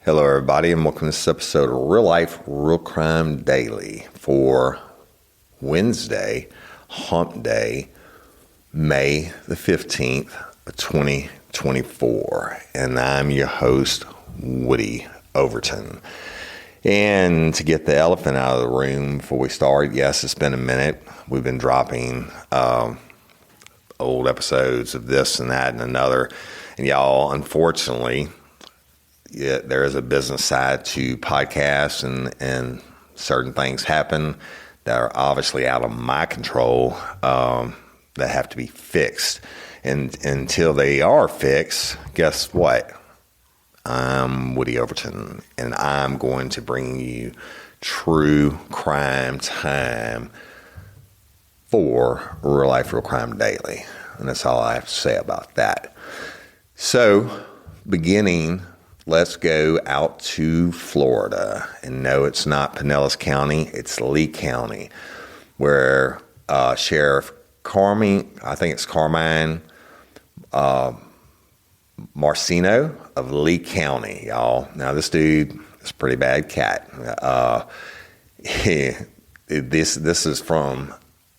Hello, everybody, and welcome to this episode of Real Life, Real Crime Daily for Wednesday, Hump Day, May the 15th of 2024. And I'm your host, Woody Overton. And to get the elephant out of the room before we start, yes, it's been a minute. We've been dropping old episodes of this and that and another. And y'all, unfortunately, there is a business side to podcasts, and certain things happen that are obviously out of my control that have to be fixed. And until they are fixed, guess what? I'm Woody Overton, and I'm going to bring you true crime time for Real Life, Real Crime Daily. And that's all I have to say about that. So, let's go out to Florida. And no, it's not Pinellas County, it's Lee County, where Sheriff Carmine Marcino of Lee County, y'all. Now, this dude is a pretty bad cat. This is from,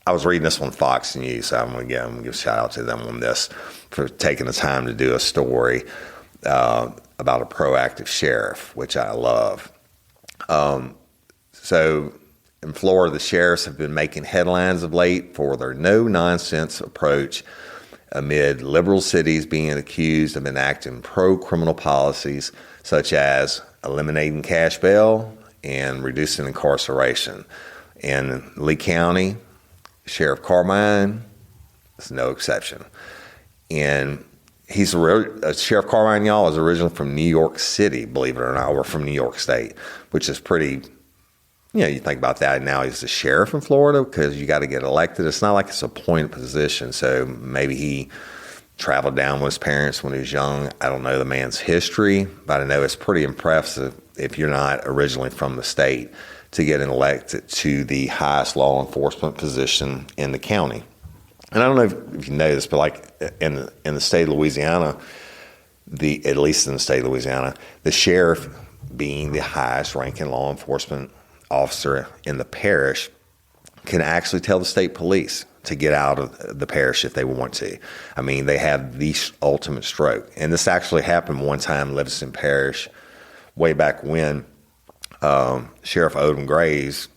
I was reading this on Fox News, so I'm going to give a shout out to them on this for taking the time to do a story about a proactive sheriff, which I love. So in Florida, the sheriffs have been making headlines of late for their no-nonsense approach amid liberal cities being accused of enacting pro-criminal policies such as eliminating cash bail and reducing incarceration. In Lee County, Sheriff Carmine is no exception. And Sheriff Carmine, y'all, is originally from New York City, believe it or not, or from New York State, which is pretty, you think about that. Now he's the sheriff in Florida because you got to get elected. It's not like it's a appointed position. So maybe he traveled down with his parents when he was young. I don't know the man's history, but I know it's pretty impressive if you're not originally from the state to get elected to the highest law enforcement position in the county. And I don't know if you know this, but like in the state of Louisiana, at least in the state of Louisiana, the sheriff, being the highest ranking law enforcement officer in the parish, can actually tell the state police to get out of the parish if they want to. I mean, they have the ultimate stroke. And this actually happened one time in Livingston Parish way back when Sheriff Odom Gray's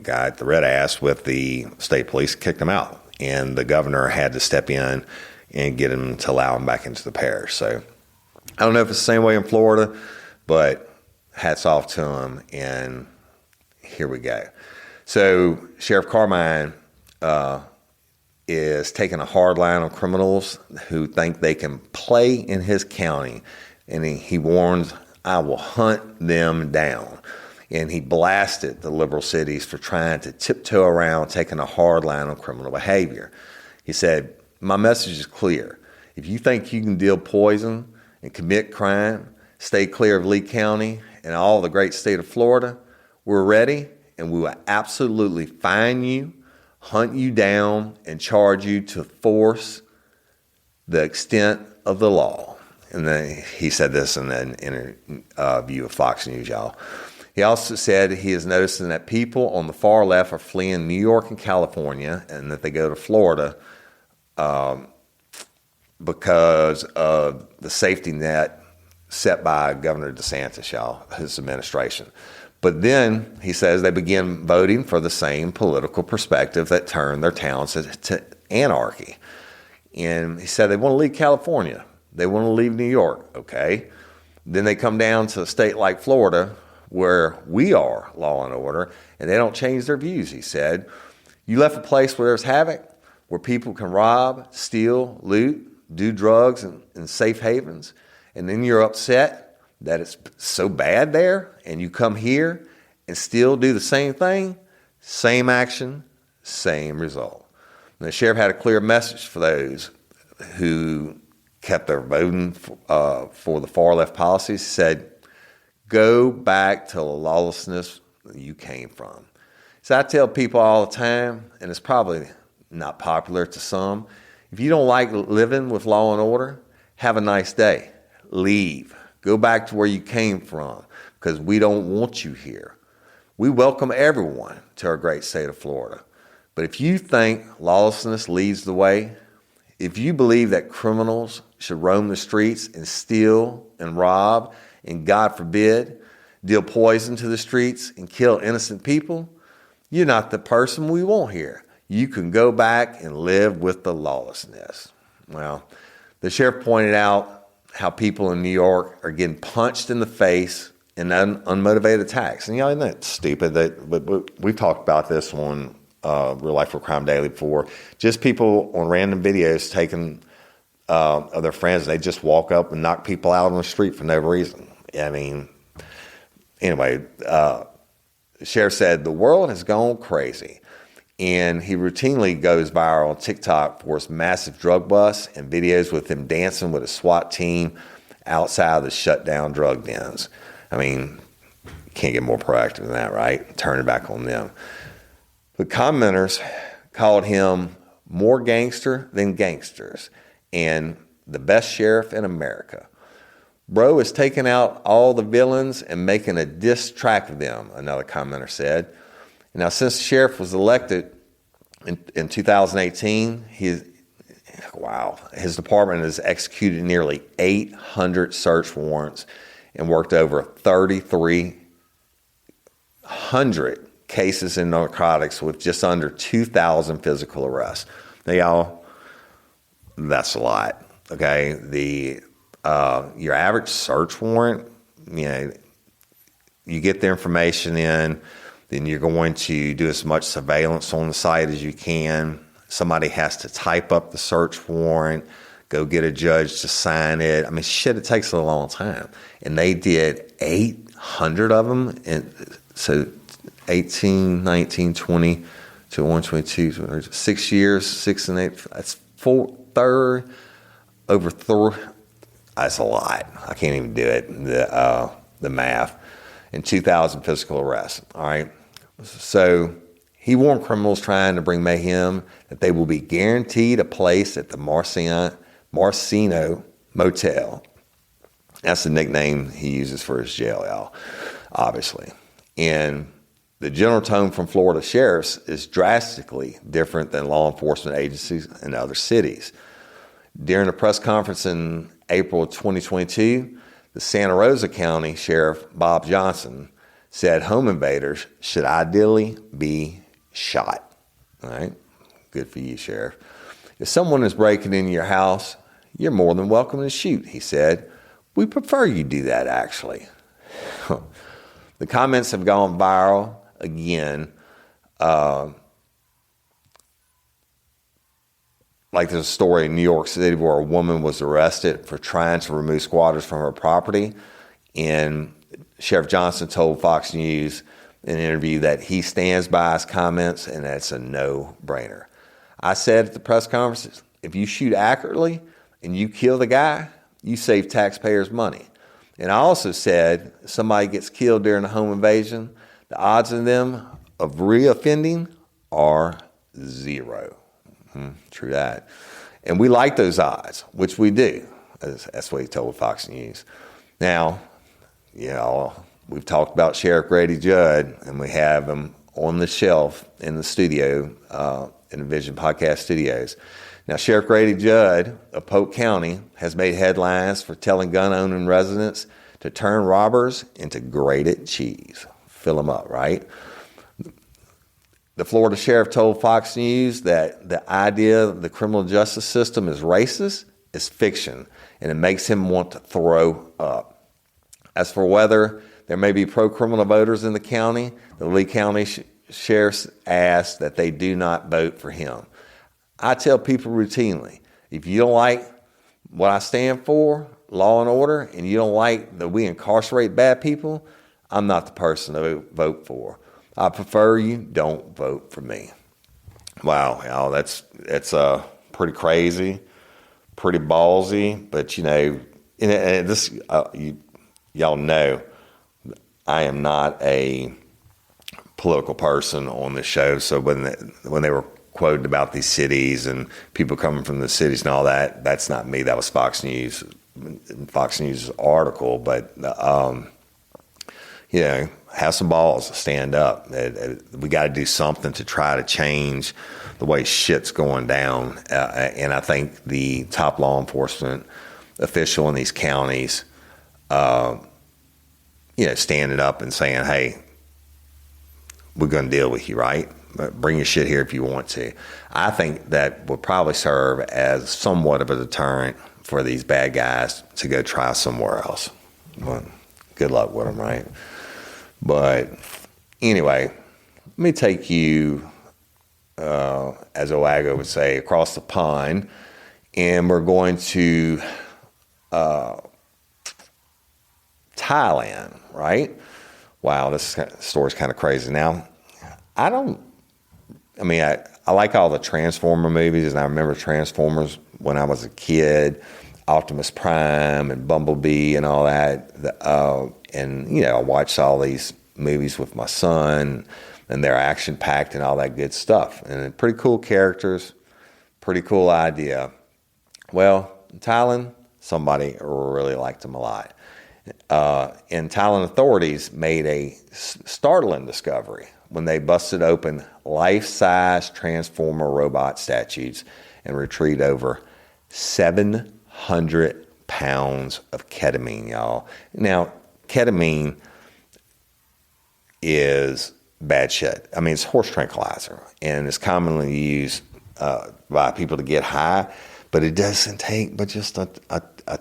got the red ass with the state police, kicked him out. And the governor had to step in and get him to allow him back into the parish. So I don't know if it's the same way in Florida, but hats off to him. And here we go. So Sheriff Carmine is taking a hard line on criminals who think they can play in his county. And he warns, I will hunt them down. And he blasted the liberal cities for trying to tiptoe around taking a hard line on criminal behavior. He said, my message is clear. If you think you can deal poison and commit crime, stay clear of Lee County and all the great state of Florida, we're ready, and we will absolutely fine you, hunt you down, and charge you to force the extent of the law. And then he said this in an interview of Fox News, y'all. He also said he is noticing that people on the far left are fleeing New York and California, and that they go to Florida because of the safety net set by Governor DeSantis, y'all, his administration. But then he says they begin voting for the same political perspective that turned their towns to anarchy. And he said they want to leave California. They want to leave New York, okay? Then they come down to a state like Florida, where we are law and order, and they don't change their views, he said. You left a place where there's havoc, where people can rob, steal, loot, do drugs in safe havens, and then you're upset that it's so bad there, and you come here and still do the same thing, same action, same result. And the sheriff had a clear message for those who kept their voting for the far left policies. He said, go back to the lawlessness you came from. So I tell people all the time, and it's probably not popular to some, if you don't like living with law and order, have a nice day. Leave. Go back to where you came from, because we don't want you here. We welcome everyone to our great state of Florida. But if you think lawlessness leads the way, if you believe that criminals should roam the streets and steal and rob and, God forbid, deal poison to the streets and kill innocent people, you're not the person we want here. You can go back and live with the lawlessness. Well, the sheriff pointed out how people in New York are getting punched in the face in unmotivated attacks. And y'all know it's stupid. But we've talked about this on Real Life Real Crime Daily before. Just people on random videos taking of their friends, they just walk up and knock people out on the street for no reason. I mean, anyway, the sheriff said the world has gone crazy. And he routinely goes viral on TikTok for his massive drug busts and videos with him dancing with a SWAT team outside of the shut down drug dens. I mean, can't get more proactive than that, right? Turn it back on them. The commenters called him more gangster than gangsters and the best sheriff in America. Bro is taking out all the villains and making a diss track of them, another commenter said. Now, since the sheriff was elected in 2018, his department has executed nearly 800 search warrants and worked over 3,300 cases in narcotics with just under 2,000 physical arrests. Now, y'all, that's a lot. Okay, your average search warrant, you get the information in. Then you're going to do as much surveillance on the site as you can. Somebody has to type up the search warrant, go get a judge to sign it. I mean, it takes a long time. And they did 800 of them. And so 18, 19, 20, 21, 22, 6 years, 6 and 8, that's over 3. That's a lot. I can't even do it, the math. And 2,000 physical arrests, all right? So he warned criminals trying to bring mayhem that they will be guaranteed a place at the Marcino Motel. That's the nickname he uses for his jail, y'all, obviously. And the general tone from Florida sheriffs is drastically different than law enforcement agencies in other cities. During a press conference in April of 2022, the Santa Rosa County Sheriff Bob Johnson said home invaders should ideally be shot. All right, good for you, Sheriff. If someone is breaking into your house, you're more than welcome to shoot, he said. We prefer you do that, actually. The comments have gone viral again. Like there's a story in New York City where a woman was arrested for trying to remove squatters from her property. And Sheriff Johnson told Fox News in an interview that he stands by his comments and that's a no-brainer. I said at the press conference, if you shoot accurately and you kill the guy, you save taxpayers money. And I also said if somebody gets killed during a home invasion, the odds of them of reoffending are 0. True that. And we like those odds, which we do. That's what he told Fox News. Now, we've talked about Sheriff Grady Judd, and we have him on the shelf in the studio, in the Vision Podcast Studios. Now, Sheriff Grady Judd of Polk County has made headlines for telling gun-owning residents to turn robbers into grated cheese. Fill them up, right? The Florida sheriff told Fox News that the idea that the criminal justice system is racist is fiction, and it makes him want to throw up. As for whether there may be pro-criminal voters in the county, the Lee County sheriffs asked that they do not vote for him. I tell people routinely, if you don't like what I stand for, law and order, and you don't like that we incarcerate bad people, I'm not the person to vote for. I prefer you don't vote for me. Wow, that's pretty crazy, pretty ballsy, but this y'all know I am not a political person on this show. So when they were quoted about these cities and people coming from the cities and all that, that's not me. That was Fox News in Fox News article, but have some balls to stand up. We got to do something to try to change the way shit's going down. And I think the top law enforcement official in these counties, standing up and saying, hey, we're going to deal with you, right? Bring your shit here if you want to. I think that would probably serve as somewhat of a deterrent for these bad guys to go try somewhere else. But good luck with them, right? But anyway, let me take you, as Owago would say, across the pond, and we're going to Thailand, right? Wow, this story's kind of crazy. Now, I like all the Transformer movies, and I remember Transformers when I was a kid, Optimus Prime and Bumblebee and all that. I watched all these movies with my son, and they're action-packed and all that good stuff. And pretty cool characters, pretty cool idea. Well, in Thailand, somebody really liked them a lot. And Thailand authorities made a startling discovery when they busted open life-size Transformer robot statues and retrieved over 700 pounds of ketamine, y'all. Now, ketamine is bad shit. I mean, it's horse tranquilizer, and it's commonly used by people to get high, but it doesn't take but just a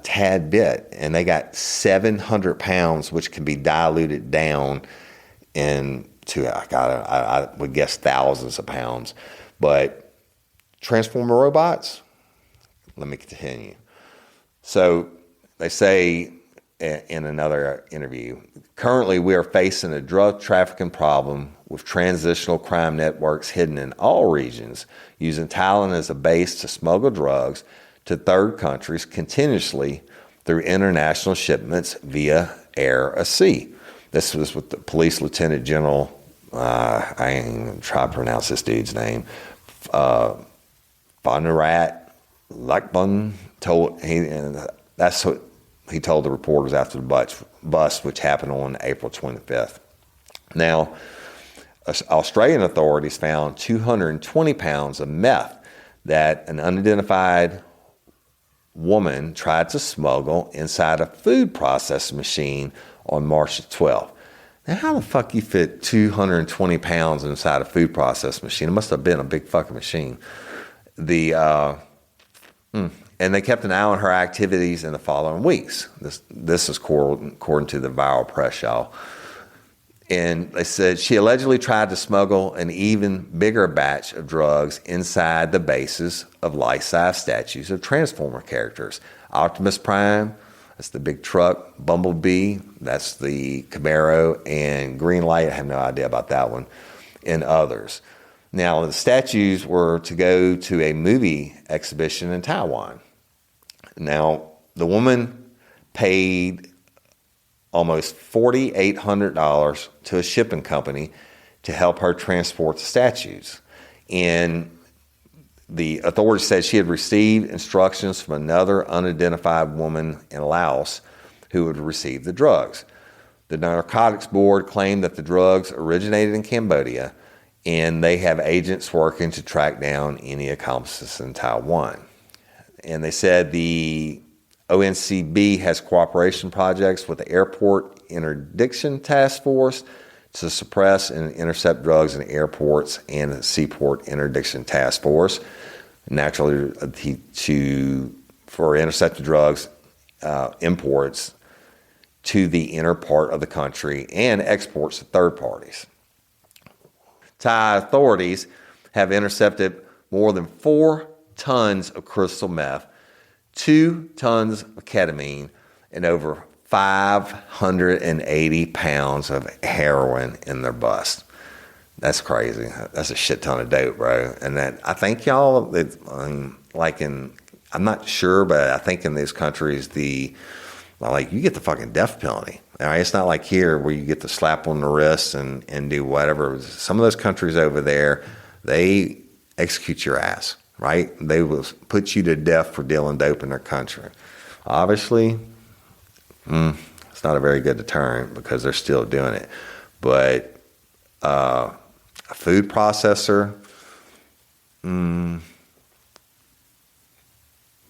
tad bit. And they got 700 pounds, which can be diluted down into, I would guess, thousands of pounds. But Transformer robots, let me continue. So they say in another interview, currently we are facing a drug trafficking problem with transitional crime networks hidden in all regions, using Thailand as a base to smuggle drugs to third countries continuously through international shipments via air or sea. This was with the police lieutenant general, I ain't even try to pronounce this dude's name, Banarat Lakbun told, that's what he told the reporters after the bust, which happened on April 25th. Now, Australian authorities found 220 pounds of meth that an unidentified woman tried to smuggle inside a food processing machine on March 12th. Now, how the fuck you fit 220 pounds inside a food processing machine? It must have been a big fucking machine. And they kept an eye on her activities in the following weeks. This is according to the viral press, y'all. And they said she allegedly tried to smuggle an even bigger batch of drugs inside the bases of life-size statues of Transformer characters. Optimus Prime, that's the big truck. Bumblebee, that's the Camaro. And Green Light, I have no idea about that one. And others. Now, the statues were to go to a movie exhibition in Taiwan. Now, the woman paid almost $4,800 to a shipping company to help her transport the statues. And the authorities said she had received instructions from another unidentified woman in Laos who would receive the drugs. The Narcotics Board claimed that the drugs originated in Cambodia, and they have agents working to track down any accomplices in Taiwan. And they said the ONCB has cooperation projects with the Airport Interdiction Task Force to suppress and intercept drugs in airports, and the Seaport Interdiction Task Force, naturally for intercepted drugs imports to the inner part of the country and exports to third parties. Thai authorities have intercepted more than 4 tons of crystal meth, 2 tons of ketamine, and over 580 pounds of heroin in their bust. That's crazy. That's a shit ton of dope, bro. And that, I think y'all, I'm not sure, but I think in these countries, you get the fucking death penalty. All right, it's not like here where you get the slap on the wrist and do whatever. Some of those countries over there, they execute your ass, right? They will put you to death for dealing dope in their country. Obviously, it's not a very good deterrent because they're still doing it. But a food processor,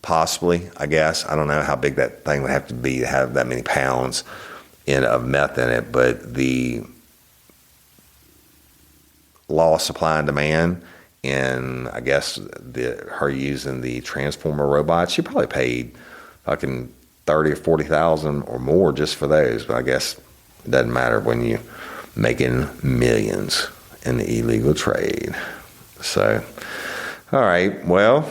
possibly, I guess. I don't know how big that thing would have to be to have that many pounds of meth in it. But the law of supply and demand, and I guess her using the transformer robots, she probably paid fucking 30 or 40,000 or more just for those. But I guess it doesn't matter when you making millions in the illegal trade. So, all right, well,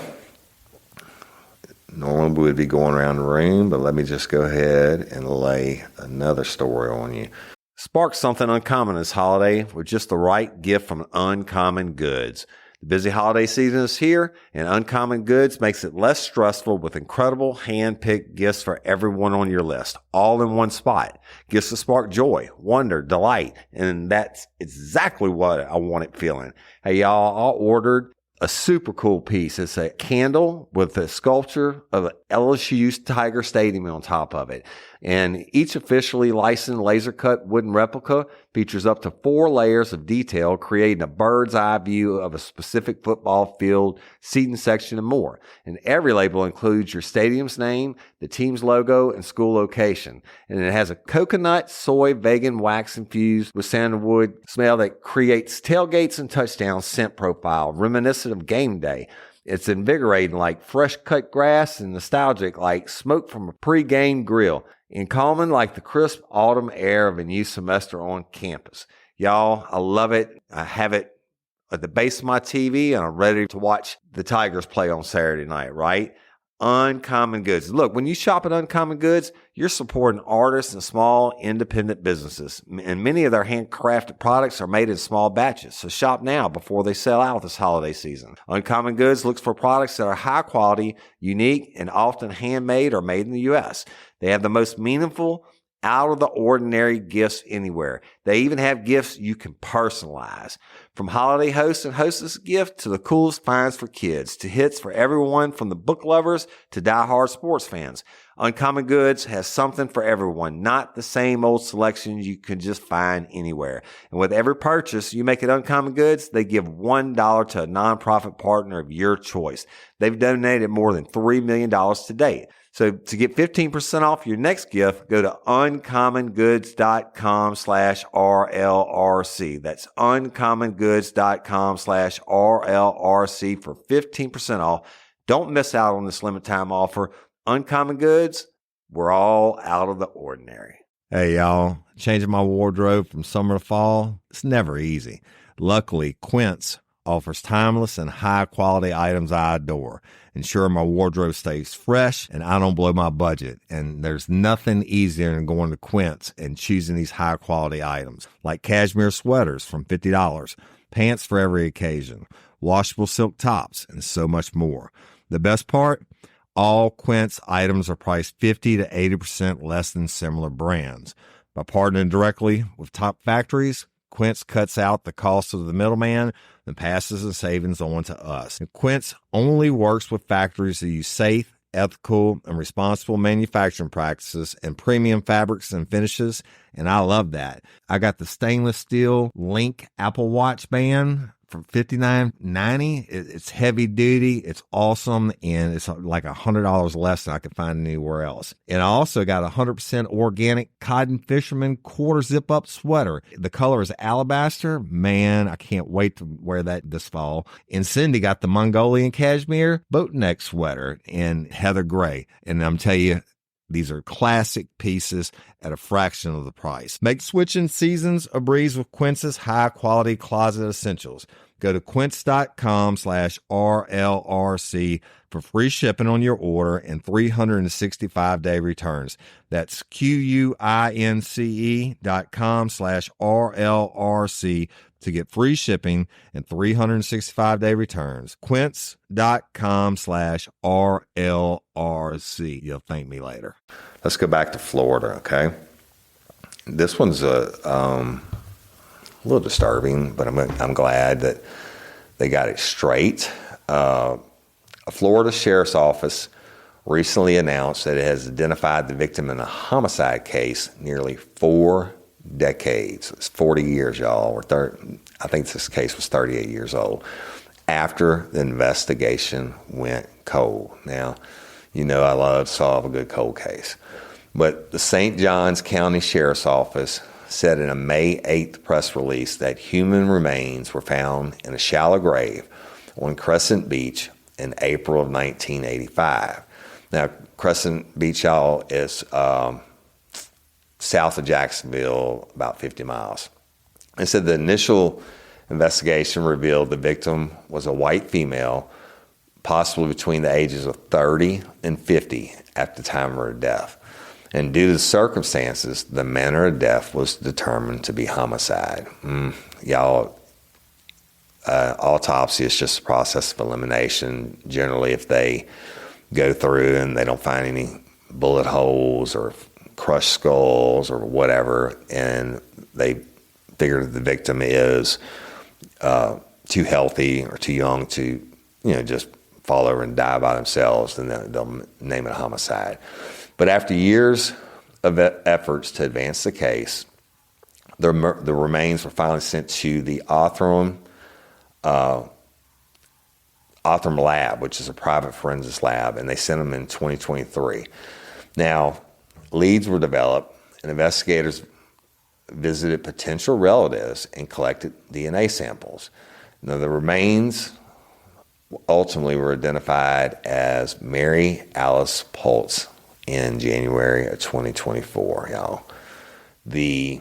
normally we would be going around the room, but let me just go ahead and lay another story on you. Spark something uncommon this holiday with just the right gift from Uncommon Goods. The busy holiday season is here, and Uncommon Goods makes it less stressful with incredible hand-picked gifts for everyone on your list, all in one spot. Gifts to spark joy, wonder, delight, and that's exactly what I wanted feeling. Hey, y'all, I ordered a super cool piece. It's a candle with a sculpture of LSU's Tiger Stadium on top of it. And each officially licensed laser cut wooden replica features up to 4 layers of detail, creating a bird's eye view of a specific football field, seating section, and more. And every label includes your stadium's name, the team's logo, and school location. And it has a coconut, soy, vegan wax infused with sandalwood smell that creates tailgates and touchdown scent profile, reminiscent of game day. It's invigorating like fresh cut grass and nostalgic like smoke from a pre-game grill, and calming like the crisp autumn air of a new semester on campus. Y'all, I love it. I have it at the base of my TV, and I'm ready to watch the Tigers play on Saturday night, right? Uncommon Goods. Look, when you shop at Uncommon Goods, you're supporting artists and small independent businesses. And many of their handcrafted products are made in small batches. So shop now before they sell out this holiday season. Uncommon Goods looks for products that are high quality, unique, and often handmade or made in the U.S. They have the most meaningful, out of the ordinary gifts anywhere. They even have gifts you can personalize. From holiday hosts and hostess gift to the coolest finds for kids, to hits for everyone from the book lovers to diehard sports fans. Uncommon Goods has something for everyone, not the same old selections you can just find anywhere. And with every purchase you make at Uncommon Goods, they give $1 to a nonprofit partner of your choice. They've donated more than $3 million to date. So to get 15% off your next gift, go to uncommongoods.com/RLRC. That's uncommongoods.com/RLRC for 15% off. Don't miss out on this limited time offer. Uncommon Goods, we're all out of the ordinary. Hey, y'all. Changing my wardrobe from summer to fall, it's never easy. Luckily, Quince offers timeless and high-quality items I adore, ensuring my wardrobe stays fresh and I don't blow my budget. And there's nothing easier than going to Quince and choosing these high-quality items, like cashmere sweaters from $50, pants for every occasion, washable silk tops, and so much more. The best part? All Quince items are priced 50 to 80% less than similar brands. By partnering directly with top factories, Quince cuts out the cost of the middleman and passes the savings on to us. And Quince only works with factories that use safe, ethical, and responsible manufacturing practices and premium fabrics and finishes, and I love that. I got the stainless steel Link Apple Watch band for $59.90. It's heavy duty, it's awesome, and it's like $100 less than I could find anywhere else. And I also got a 100% organic cotton fisherman quarter zip up sweater. The color is alabaster. Man, I can't wait to wear that this fall. And Cindy got the Mongolian cashmere boat neck sweater in heather gray. And I'm telling you, these are classic pieces at a fraction of the price. Make switching seasons a breeze with Quince's high-quality closet essentials. Go to quince.com/RLRC for free shipping on your order and 365-day returns. That's QUINCE.com/RLRC to get free shipping and 365-day returns. Quince.com/RLRC. You'll thank me later. Let's go back to Florida, okay? This one's a little disturbing, but I'm glad that they got it straight. A Florida Sheriff's Office recently announced that it has identified the victim in a homicide case nearly 4 decades. It's 40 years, y'all. Or 30, I think this case was 38 years old, after the investigation went cold. Now, you know I love to solve a good cold case. But the St. Johns County Sheriff's Office said in a May 8th press release that human remains were found in a shallow grave on Crescent Beach in April of 1985. Now, Crescent Beach, y'all, is south of Jacksonville, about 50 miles. It said the initial investigation revealed the victim was a white female, possibly between the ages of 30 and 50 at the time of her death. And due to the circumstances, the manner of death was determined to be homicide. Y'all, autopsy is just a process of elimination. Generally, if they go through and they don't find any bullet holes or crushed skulls or whatever, and they figure the victim is too healthy or too young to, just fall over and die by themselves, then they'll name it a homicide. But after years of efforts to advance the case, the remains were finally sent to the Othram lab, which is a private forensics lab, and they sent them in 2023. Now, leads were developed, and investigators visited potential relatives and collected DNA samples. Now, the remains ultimately were identified as Mary Alice Pulse in January of 2024, y'all. The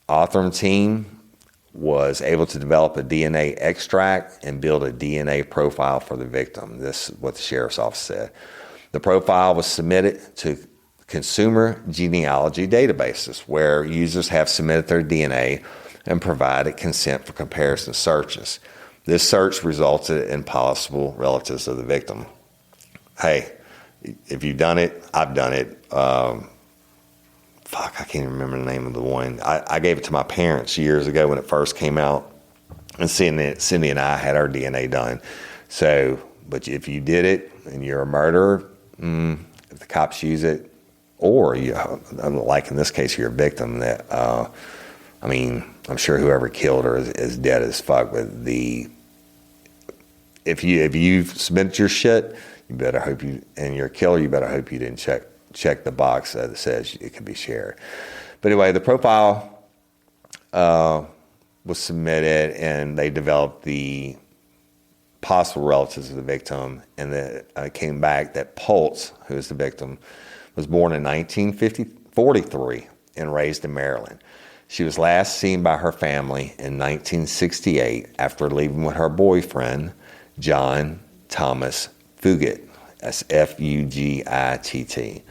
Othram team was able to develop a DNA extract and build a DNA profile for the victim. This is what the Sheriff's Office said. The profile was submitted to consumer genealogy databases, where users have submitted their DNA and provided consent for comparison searches. This search resulted in possible relatives of the victim. Hey, if you've done it, I've done it. I can't remember the name of the one. I gave it to my parents years ago when it first came out, and Cindy and I had our DNA done. So, but if you did it and you're a murderer, if the cops use it, or like in this case, you're a victim, that I'm sure whoever killed her is dead as fuck. But if you've submitted your shit, you better hope and you're a killer, you better hope you didn't check the box that says it can be shared. But anyway, the profile was submitted, and they developed the possible relatives of the victim, and it came back that Pulse, who is the victim, was born in 1943 and raised in Maryland. She was last seen by her family in 1968 after leaving with her boyfriend, John Thomas Fugit. That's Fugitt.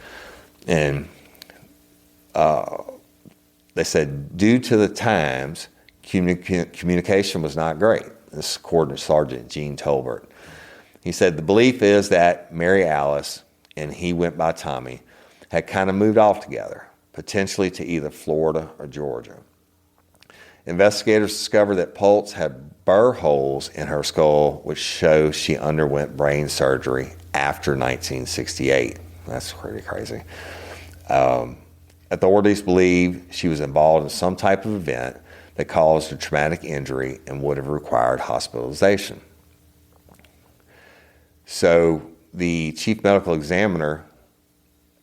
And they said, due to the times, communication was not great. This is according to Sergeant Gene Tolbert. He said, the belief is that Mary Alice, and he went by Tommy, had kind of moved off together, potentially to either Florida or Georgia. Investigators discovered that Pulse had burr holes in her skull, which show she underwent brain surgery after 1968. That's pretty crazy. Authorities believe she was involved in some type of event that caused a traumatic injury and would have required hospitalization. So the chief medical examiner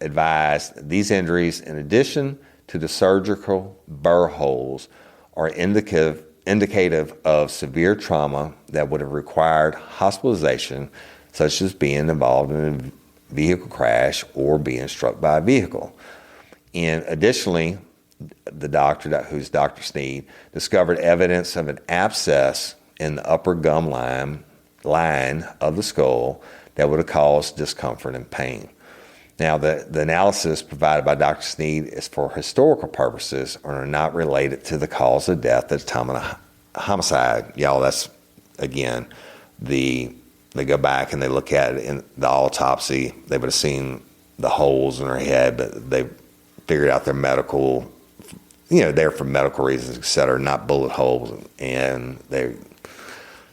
advised these injuries, in addition to the surgical burr holes, are indicative of severe trauma that would have required hospitalization, such as being involved in a vehicle crash or being struck by a vehicle. And additionally, the doctor, who's Dr. Sneed, discovered evidence of an abscess in the upper gum line of the skull that would have caused discomfort and pain. Now, the analysis provided by Dr. Sneed is for historical purposes and are not related to the cause of death at the time of the homicide. Y'all, that's, again, they go back and they look at it in the autopsy. They would have seen the holes in her head, but they figured out their medical, they're for medical reasons, et cetera, not bullet holes. And they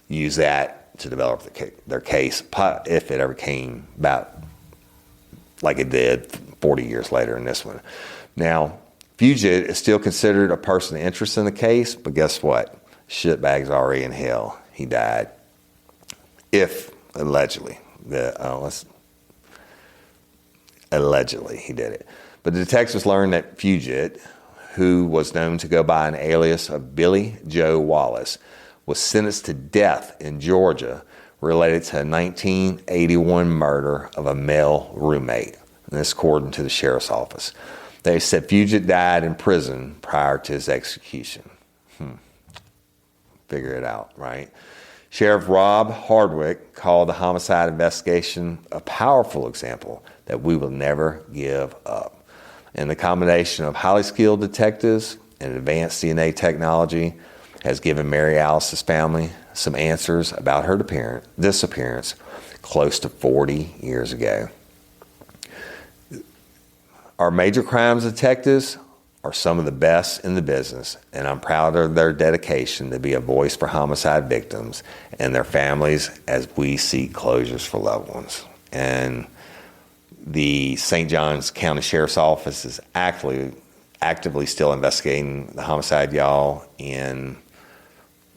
use that to develop their case, if it ever came about like it did 40 years later in this one. Now, Fugit is still considered a person of interest in the case, but guess what? Shitbag's already in hell. He died. If allegedly, allegedly he did it. But the detectives learned that Fugit, who was known to go by an alias of Billy Joe Wallace, was sentenced to death in Georgia related to a 1981 murder of a male roommate. And this according to the sheriff's office. They said Fugit died in prison prior to his execution. Figure it out, right? Sheriff Rob Hardwick called the homicide investigation a powerful example that we will never give up. And the combination of highly skilled detectives and advanced DNA technology has given Mary Alice's family some answers about her disappearance close to 40 years ago. Our major crimes detectives are some of the best in the business, and I'm proud of their dedication to be a voice for homicide victims and their families as we seek closures for loved ones. And the St. Johns County Sheriff's Office is actively still investigating the homicide, y'all, and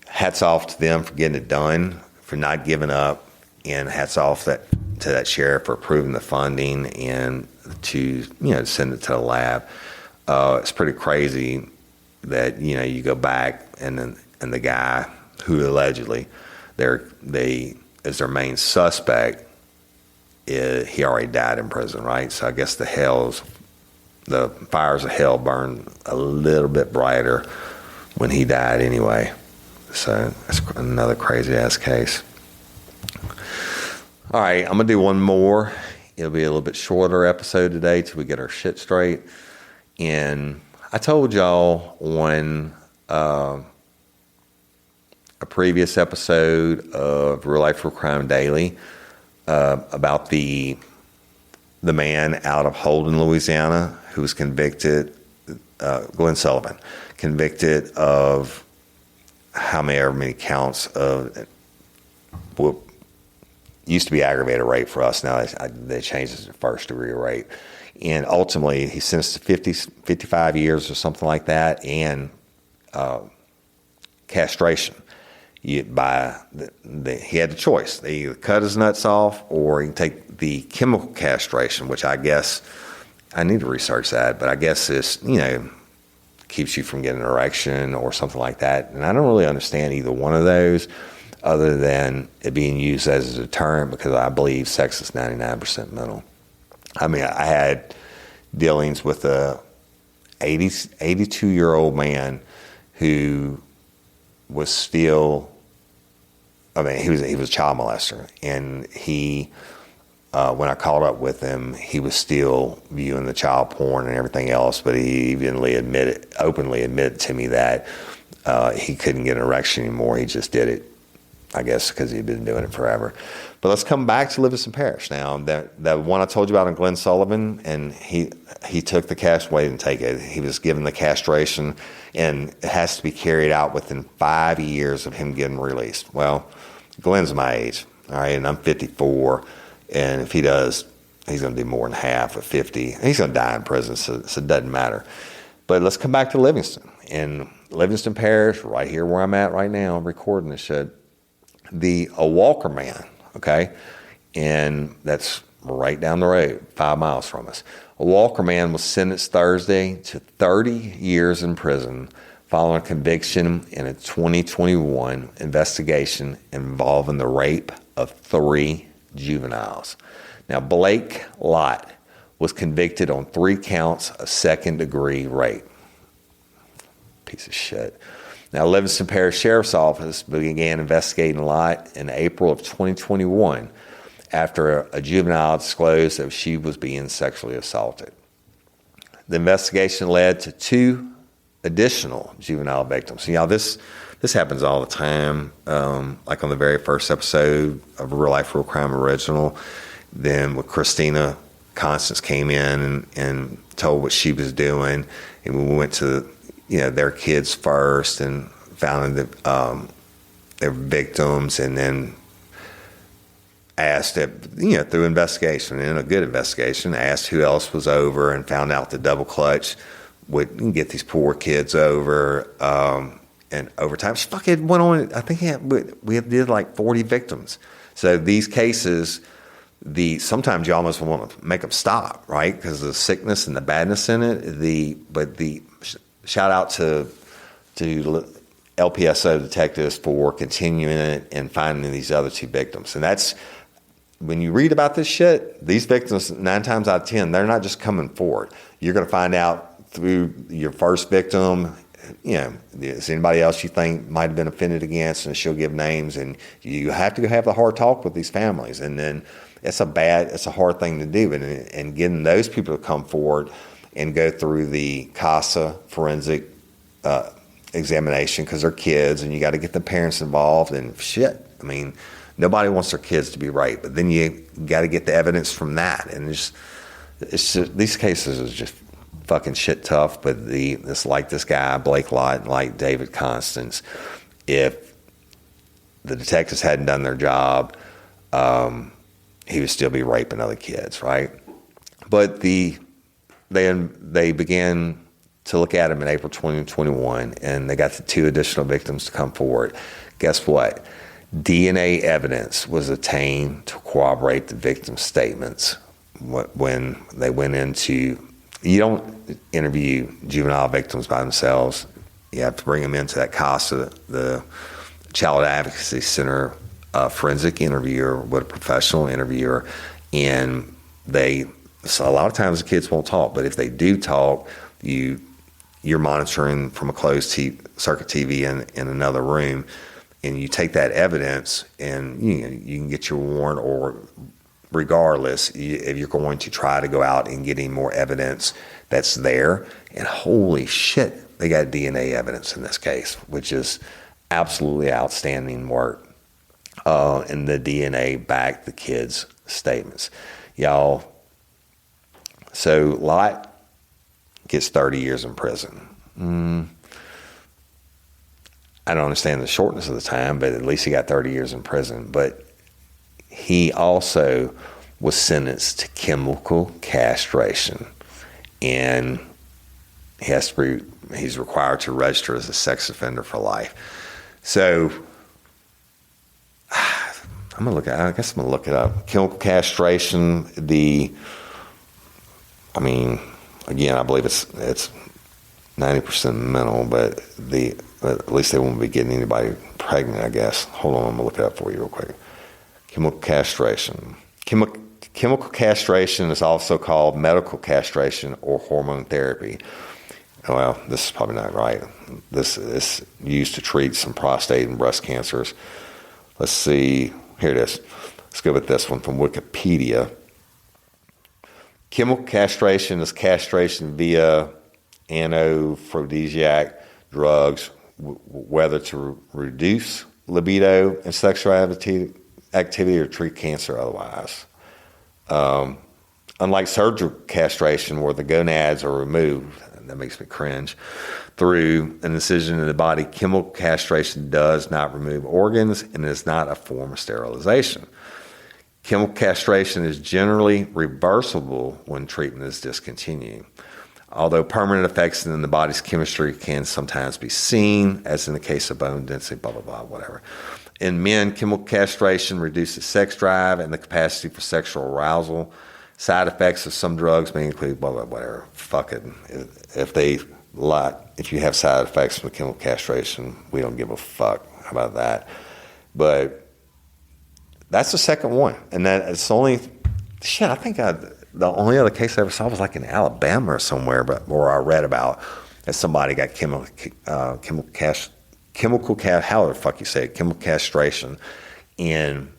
hats off to them for getting it done, for not giving up, and hats off to that sheriff for approving the funding and to send it to the lab. It's pretty crazy that you go back and the guy who allegedly is their main suspect, he already died in prison, right? So I guess the fires of hell burned a little bit brighter when he died anyway. So that's another crazy ass case. All right, I'm gonna do one more. It'll be a little bit shorter episode today till we get our shit straight. And I told y'all on a previous episode of Real Life Real Crime Daily about the man out of Holden, Louisiana, who was convicted, Glenn Sullivan, convicted of however many counts of what used to be aggravated rape for us. Now they changed it to first degree rape. And ultimately, he sentenced to 55 years or something like that, and castration. He had the choice. They either cut his nuts off, or he can take the chemical castration, which I guess, I need to research that, but I guess this, keeps you from getting an erection or something like that. And I don't really understand either one of those, other than it being used as a deterrent, because I believe sex is 99% mental. I mean, I had dealings with a 82-year-old man who was still, he was a child molester, and he, when I caught up with him, he was still viewing the child porn and everything else, but he openly admitted to me that he couldn't get an erection anymore. He just did it, I guess, because he'd been doing it forever. But let's come back to Livingston Parish now. That one I told you about in Glenn Sullivan, and he took the didn't take it. He was given the castration, and it has to be carried out within 5 years of him getting released. Well, Glenn's my age, all right, and I'm 54, and if he does, he's going to do more than half of 50. He's going to die in prison, so it doesn't matter. But let's come back to Livingston. In Livingston Parish, right here where I'm at right now, I'm recording this shit, a Walker man, okay, and that's right down the road, 5 miles from us. A Walker man was sentenced Thursday to 30 years in prison following a conviction in a 2021 investigation involving the rape of 3 juveniles. Now, Blake Lott was convicted on 3 counts of second-degree rape. Piece of shit. Now, Livingston Parish Sheriff's Office began investigating Lott in April of 2021 after a juvenile disclosed that she was being sexually assaulted. The investigation led to 2 additional juvenile victims. This happens all the time. Like on the very first episode of Real Life Real Crime Original, then with Christina, Constance came in and told what she was doing, and we went to their kids first and found that their victims, and then asked through investigation, and a good investigation, asked who else was over and found out the double clutch would get these poor kids over. And over time, she fucking went on. I think we did like 40 victims. So these cases, sometimes you almost want to make them stop, right? Because of the sickness and the badness in it. But shout out to LPSO detectives for continuing it and finding these other 2 victims. And that's, when you read about this shit, these victims, 9 times out of 10, they're not just coming forward. You're going to find out through your first victim, is anybody else you think might have been offended against, and she'll give names, and you have to have the hard talk with these families. And then it's a hard thing to do, and getting those people to come forward and go through the CASA forensic examination, because they're kids, and you got to get the parents involved and shit. I mean, nobody wants their kids to be raped, but then you got to get the evidence from that, and it's just, these cases are just fucking shit tough. But it's like this guy Blake Lott and like David Constance, if the detectives hadn't done their job, he would still be raping other kids, right? But they began to look at him in April 2021, and they got the 2 additional victims to come forward. Guess what? DNA evidence was obtained to corroborate the victims' statements when they went into. You don't interview juvenile victims by themselves. You have to bring them into that CASA, the Child Advocacy Center, forensic interviewer with a professional interviewer. And so a lot of times the kids won't talk, but if they do talk, you're monitoring from a closed circuit TV in another room, and you take that evidence, and you can get your warrant, or regardless, if you're going to try to go out and get any more evidence that's there. And holy shit, they got DNA evidence in this case, which is absolutely outstanding work. And the DNA backed the kids' statements. Y'all, so Lott gets 30 years in prison. I don't understand the shortness of the time, but at least he got 30 years in prison. But he also was sentenced to chemical castration, and he's required to register as a sex offender for life. So I guess I'm gonna look it up. Chemical castration. Again, I believe it's 90% mental, but at least they won't be getting anybody pregnant, I guess. Hold on, I'm gonna look it up for you real quick. Chemical castration. Chemical castration is also called medical castration or hormone therapy. Well, this is probably not right. This is used to treat some prostate and breast cancers. Let's see. Here it is. Let's go with this one from Wikipedia. Chemical castration is castration via anaphrodisiac drugs, whether to reduce libido and sexual activity or treat cancer otherwise. Unlike surgical castration, where the gonads are removed, that makes me cringe, through an incision in the body, chemical castration does not remove organs and is not a form of sterilization. Chemical castration is generally reversible when treatment is discontinued. Although permanent effects in the body's chemistry can sometimes be seen, as in the case of bone density, blah, blah, blah, whatever. In men, chemical castration reduces sex drive and the capacity for sexual arousal. Side effects of some drugs may include blah, blah, whatever. Fuck it. If you have side effects from chemical castration, we don't give a fuck about that. But that's the second one. And that it's only, I think the only other case I ever saw was like in Alabama or somewhere, where I read about that somebody got chemical castration. And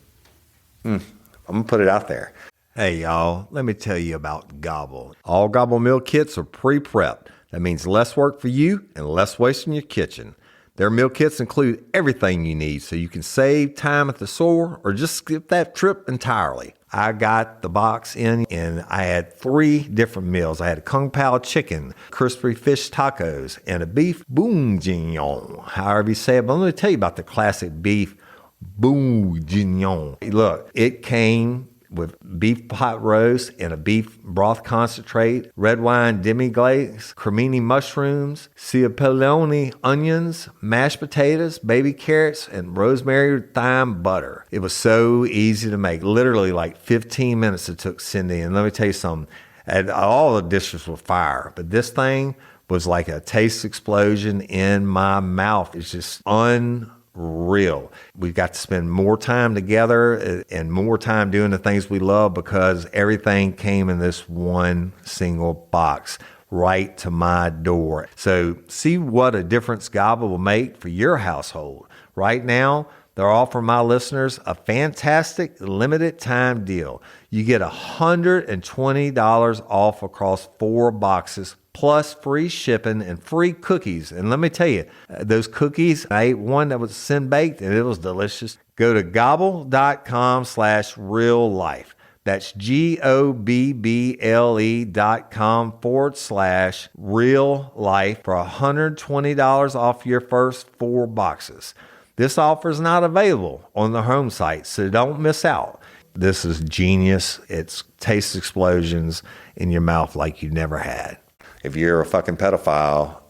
I'm going to put it out there. Hey, y'all, let me tell you about Gobble. All Gobble meal kits are pre-prepped. That means less work for you and less waste in your kitchen. Their meal kits include everything you need so you can save time at the store or just skip that trip entirely. I got the box in and I had 3 different meals. I had a Kung Pao chicken, crispy fish tacos, and a beef bourguignon, however you say it. But let me tell you about the classic beef bourguignon. Look, it came with beef pot roast and a beef broth concentrate, red wine demi-glace, cremini mushrooms, cipollone onions, mashed potatoes, baby carrots, and rosemary thyme butter. It was so easy to make. Literally like 15 minutes it took Cindy. And let me tell you something. And all the dishes were fire, but this thing was like a taste explosion in my mouth. It's just unreal. We got to spend more time together and more time doing the things we love because everything came in this one single box right to my door. So see what a difference God will make for your household. Right now, they're offering my listeners a fantastic limited time deal. You get $120 off across 4 boxes plus free shipping and free cookies. And let me tell you, those cookies, I ate one that was sin-baked and it was delicious. Go to gobble.com/real life. That's GOBBLE.com/real life for $120 off your first 4 boxes. This offer is not available on the home site, so don't miss out. This is genius. It's taste explosions in your mouth like you never had. If you're a fucking pedophile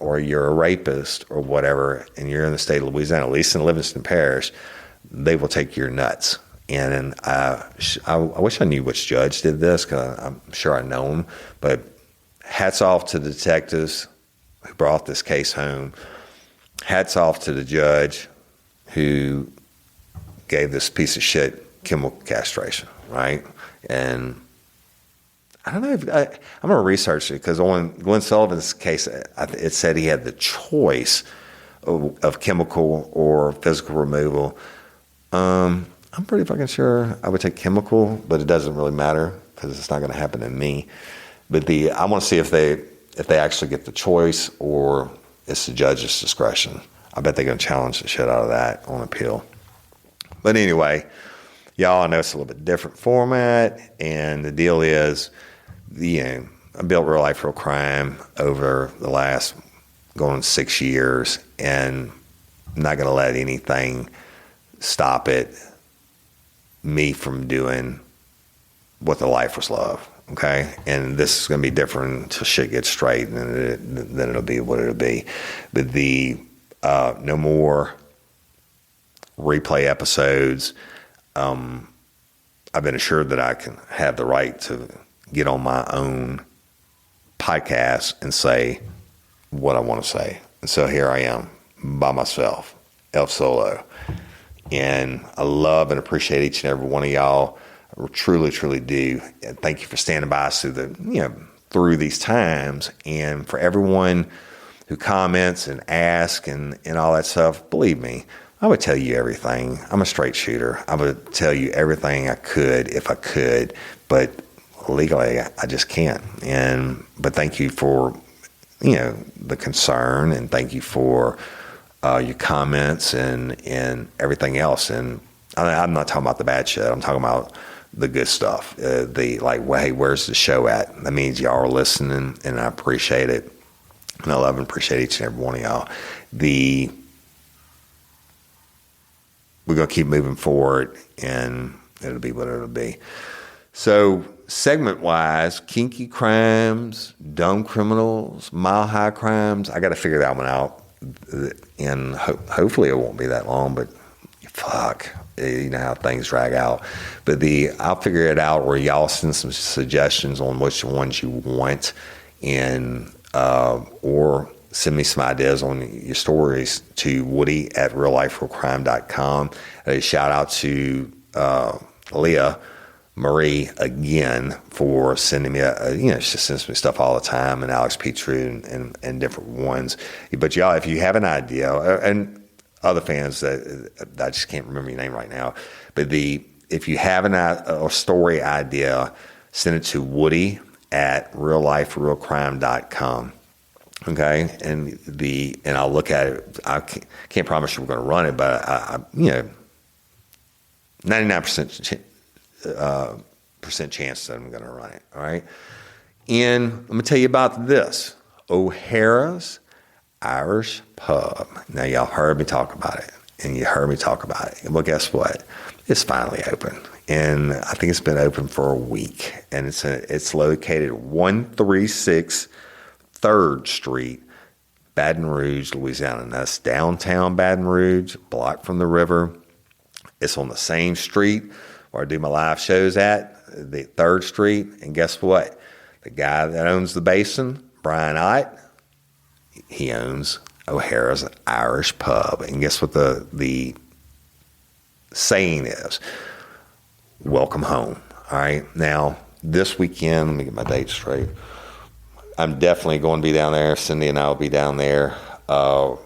or you're a rapist or whatever, and you're in the state of Louisiana, at least in Livingston Parish, they will take your nuts. And I wish I knew which judge did this, because I'm sure I know him. But hats off to the detectives who brought this case home. Hats off to the judge who gave this piece of shit chemical castration, right? And I don't know if I'm going to research it, because on Glenn Sullivan's case, it said he had the choice of chemical or physical removal. I'm pretty fucking sure I would take chemical, but it doesn't really matter because it's not going to happen to me. But I want to see if they actually get the choice or it's the judge's discretion. I bet they're going to challenge the shit out of that on appeal. But anyway, y'all, I know it's a little bit different format, and the deal is, I built Real Life, Real Crime over the last going 6 years, and I'm not going to let anything stop me from doing what the life was love. Okay, and this is going to be different until shit gets straight, and then it'll be what it'll be. But no more replay episodes. I've been assured that I can have the right to get on my own podcast and say what I want to say. And so here I am by myself, El Solo. And I love and appreciate each and every one of y'all. I truly, truly do. And thank you for standing by us through these times. And for everyone who comments and asks and all that stuff, believe me, I would tell you everything. I'm a straight shooter. I would tell you everything I could if I could, but legally I just can't. But thank you for the concern, and thank you for your comments and everything else. And I'm not talking about the bad shit. I'm talking about the good stuff. Hey, where's the show at? That means y'all are listening, and I appreciate it. And I love and appreciate each and every one of y'all. We're going to keep moving forward, and it'll be what it'll be. So segment-wise, kinky crimes, dumb criminals, mile-high crimes, I got to figure that one out. And hopefully it won't be that long, but fuck, you know how things drag out. But I'll figure it out, where y'all send some suggestions on which ones you want, and or send me some ideas on your stories to woody@realliferealcrime.com. A shout out to Leah Marie again for sending me she sends me stuff all the time, and Alex Petru and different ones. But y'all, if you have an idea, and other fans that I just can't remember your name right now, but if you have a story idea, send it to woody@realliferealcrime.com. Okay, and I'll look at it. I can't promise you we're going to run it, but I 99% chance that I'm going to run it. All right, and I'm going to tell you about this O'Hara's Irish Pub. Now, y'all heard me talk about it. and you heard me talk about it. Well, guess what? It's finally open. And I think it's been open for a week. And it's located 136 3rd Street, Baton Rouge, Louisiana. And that's downtown Baton Rouge, block from the river. It's on the same street where I do my live shows at, the 3rd Street. And guess what? The guy that owns the basin, Brian Lott, he owns O'Hara's Irish Pub. And guess what the saying is? Welcome home. All right. Now, this weekend, let me get my dates straight. I'm definitely going to be down there. Cindy and I will be down there. I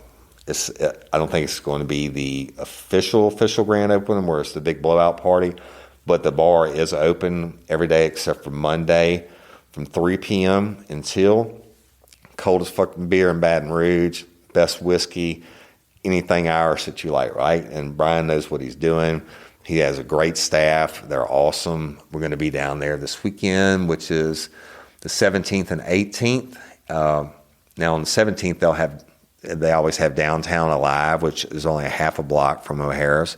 don't think it's going to be the official grand opening where it's the big blowout party, but the bar is open every day except for Monday from 3 p.m. until coldest fucking beer in Baton Rouge, best whiskey, anything Irish that you like, right? And Brian knows what he's doing. He has a great staff. They're awesome. We're going to be down there this weekend, which is the 17th and 18th. Now on the 17th, they always have Downtown Alive, which is only a half a block from O'Hara's,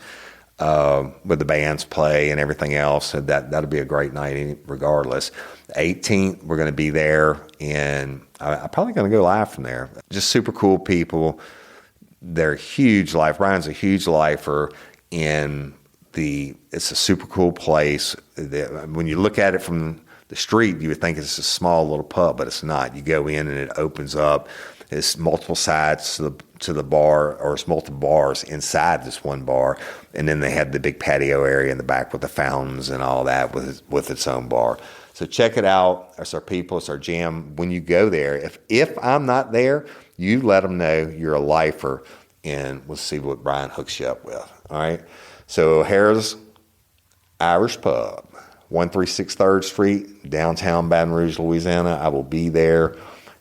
with the bands play and everything else. So that'll be a great night regardless. The 18th, we're going to be there, and I'm probably going to go live from there. Just super cool people. They're huge life. Brian's a huge lifer, and it's a super cool place. When you look at it from the street, you would think it's a small little pub, but it's not. You go in and it opens up. It's multiple sides to the bar, or it's multiple bars inside this one bar, and then they have the big patio area in the back with the fountains and all that with its own bar. So check it out. It's our people. It's our jam. When you go there, if I'm not there, you let them know you're a lifer, and we'll see what Brian hooks you up with. All right. So O'Hara's Irish Pub, 136 3rd Street, downtown Baton Rouge, Louisiana. I will be there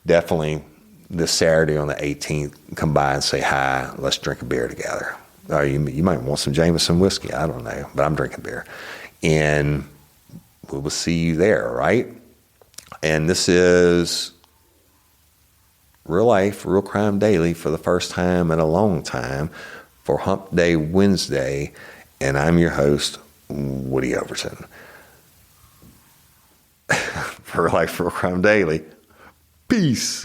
definitely this Saturday on the 18th. Come by and say hi. Let's drink a beer together. You might want some Jameson whiskey. I don't know, but I'm drinking beer. And we will see you there, right? And this is Real Life, Real Crime Daily for the first time in a long time for Hump Day Wednesday. And I'm your host, Woody Overton. For Real Life, Real Crime Daily. Peace.